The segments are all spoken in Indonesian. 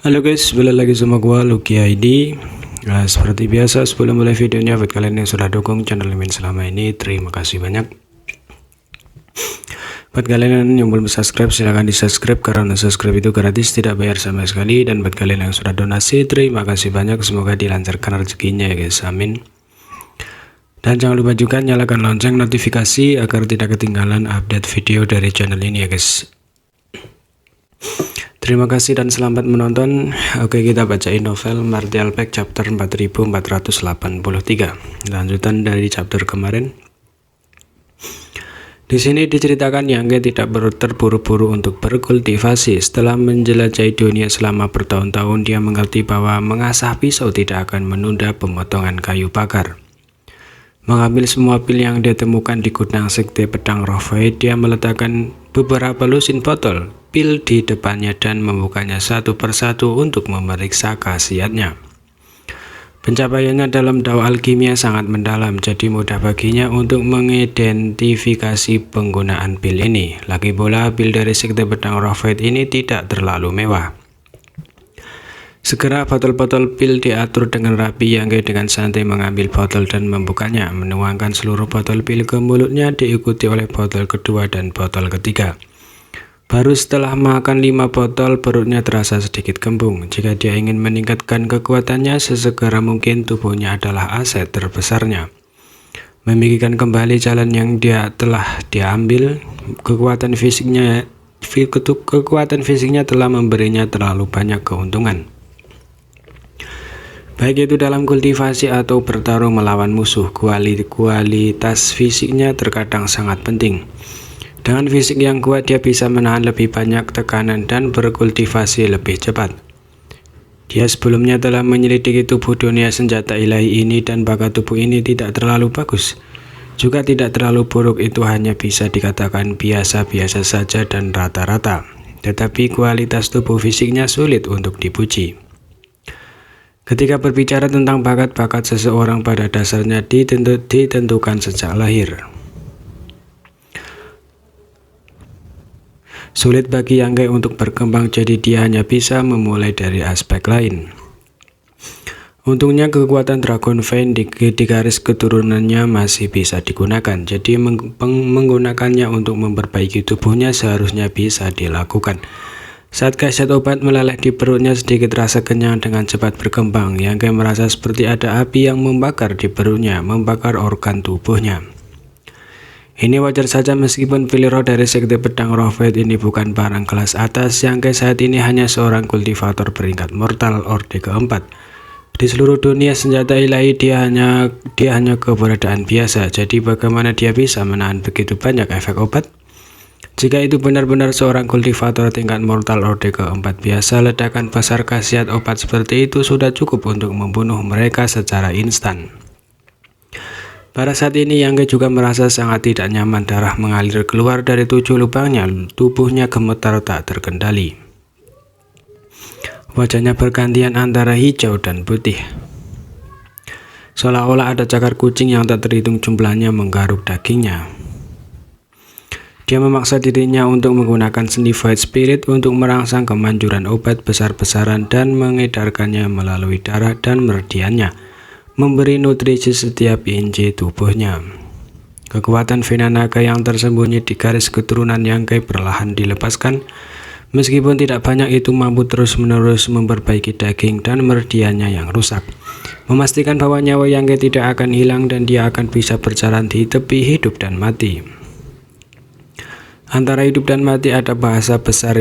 Halo guys, balik lagi sama gua Lucky ID. Nah, seperti biasa sebelum mulai videonya, buat kalian yang sudah dukung channel Mimin selama ini, terima kasih banyak. Buat kalian yang belum subscribe, silahkan di subscribe karena subscribe itu gratis, tidak bayar sama sekali. Dan buat kalian yang sudah donasi, terima kasih banyak, semoga dilancarkan rezekinya ya guys, amin. Dan jangan lupa juga nyalakan lonceng notifikasi agar tidak ketinggalan update video dari channel ini ya guys. Terima kasih dan selamat menonton. Oke, kita bacain novel Martial Pack chapter 4483. Lanjutan dari chapter kemarin. Di sini diceritakan Yangge tidak terburu-buru untuk berkultivasi. Setelah menjelajahi dunia selama bertahun-tahun, dia mengerti bahwa mengasah pisau tidak akan menunda pemotongan kayu bakar. Mengambil semua pil yang dia temukan di gudang sekte pedang Rohfaid, dia meletakkan beberapa lusin botol pil di depannya dan membukanya satu persatu untuk memeriksa khasiatnya. Pencapaiannya dalam dakwah alkimia sangat mendalam, jadi mudah baginya untuk mengidentifikasi penggunaan pil ini. Lagi pula, pil dari sekte pedang Rohfaid ini tidak terlalu mewah. Segera botol-botol pil diatur dengan rapi. Yangge dengan santai mengambil botol dan membukanya, menuangkan seluruh botol pil ke mulutnya, diikuti oleh botol kedua dan botol ketiga. Baru setelah makan 5 botol, perutnya terasa sedikit kembung. Jika dia ingin meningkatkan kekuatannya sesegera mungkin, tubuhnya adalah aset terbesarnya. Memikirkan kembali jalan yang telah diambil, kekuatan fisiknya telah memberinya terlalu banyak keuntungan. Baik itu dalam kultivasi atau bertarung melawan musuh, kualitas fisiknya terkadang sangat penting. Dengan fisik yang kuat, dia bisa menahan lebih banyak tekanan dan berkultivasi lebih cepat. Dia sebelumnya telah menyelidiki tubuh dunia senjata ilahi ini dan bakat tubuh ini tidak terlalu bagus, juga tidak terlalu buruk. Itu hanya bisa dikatakan biasa-biasa saja dan rata-rata. Tetapi kualitas tubuh fisiknya sulit untuk dipuji. Ketika berbicara tentang bakat-bakat seseorang, pada dasarnya ditentukan sejak lahir. Sulit bagi Yangge untuk berkembang, jadi dia hanya bisa memulai dari aspek lain. Untungnya kekuatan Dragon Vein di garis keturunannya masih bisa digunakan, jadi menggunakannya untuk memperbaiki tubuhnya seharusnya bisa dilakukan. Saat khasiat obat meleleh di perutnya, sedikit rasa kenyang dengan cepat berkembang. Yangge merasa seperti ada api yang membakar di perutnya, membakar organ tubuhnya. Ini wajar saja meskipun pil roh dari sekte pedang Rohfaid ini bukan barang kelas atas. Yangge saat ini hanya seorang kultivator peringkat mortal orde keempat. Di seluruh dunia senjata ilahi dia hanya keberadaan biasa. Jadi bagaimana dia bisa menahan begitu banyak efek obat? Jika itu benar-benar seorang kultivator tingkat mortal orde keempat biasa, ledakan besar khasiat obat seperti itu sudah cukup untuk membunuh mereka secara instan. Pada saat ini Yangge juga merasa sangat tidak nyaman. Darah mengalir keluar dari 7 lubangnya, tubuhnya gemetar tak terkendali. Wajahnya bergantian antara hijau dan putih, seolah-olah ada cakar kucing yang tak terhitung jumlahnya menggaruk dagingnya. Dia memaksa dirinya untuk menggunakan seni Void Spirit untuk merangsang kemanjuran obat besar-besaran dan mengedarkannya melalui darah dan meridiannya, memberi nutrisi setiap inci tubuhnya. Kekuatan vena naga yang tersembunyi di garis keturunan Yangge perlahan dilepaskan. Meskipun tidak banyak, itu mampu terus-menerus memperbaiki daging dan meridiannya yang rusak, memastikan bahwa nyawa Yangge tidak akan hilang dan dia akan bisa berjalan di tepi hidup dan mati. Antara hidup dan mati ada bahasa besar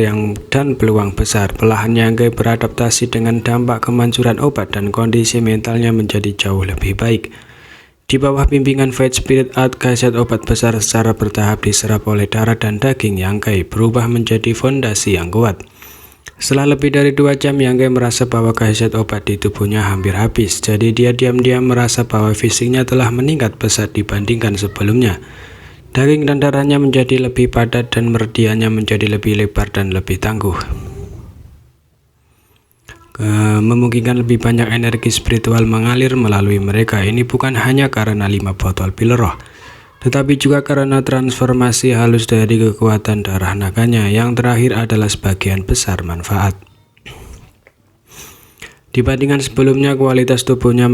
dan peluang besar. Perlahan Yangge beradaptasi dengan dampak kemanjuran obat dan kondisi mentalnya menjadi jauh lebih baik. Di bawah bimbingan Void Spirit Art, khasiat obat besar secara bertahap diserap oleh darah dan daging Yangge berubah menjadi fondasi yang kuat. Setelah lebih dari 2 jam, Yangge merasa bahwa khasiat obat di tubuhnya hampir habis. Jadi dia diam-diam merasa bahwa fisiknya telah meningkat pesat dibandingkan sebelumnya. Daging dan darahnya menjadi lebih padat dan meridiannya menjadi lebih lebar dan lebih tangguh. Memungkinkan lebih banyak energi spiritual mengalir melalui mereka. Ini bukan hanya karena 5 botol pil roh, tetapi juga karena transformasi halus dari kekuatan darah naganya. Yang terakhir adalah sebagian besar manfaat. Dibandingkan sebelumnya, kualitas tubuhnya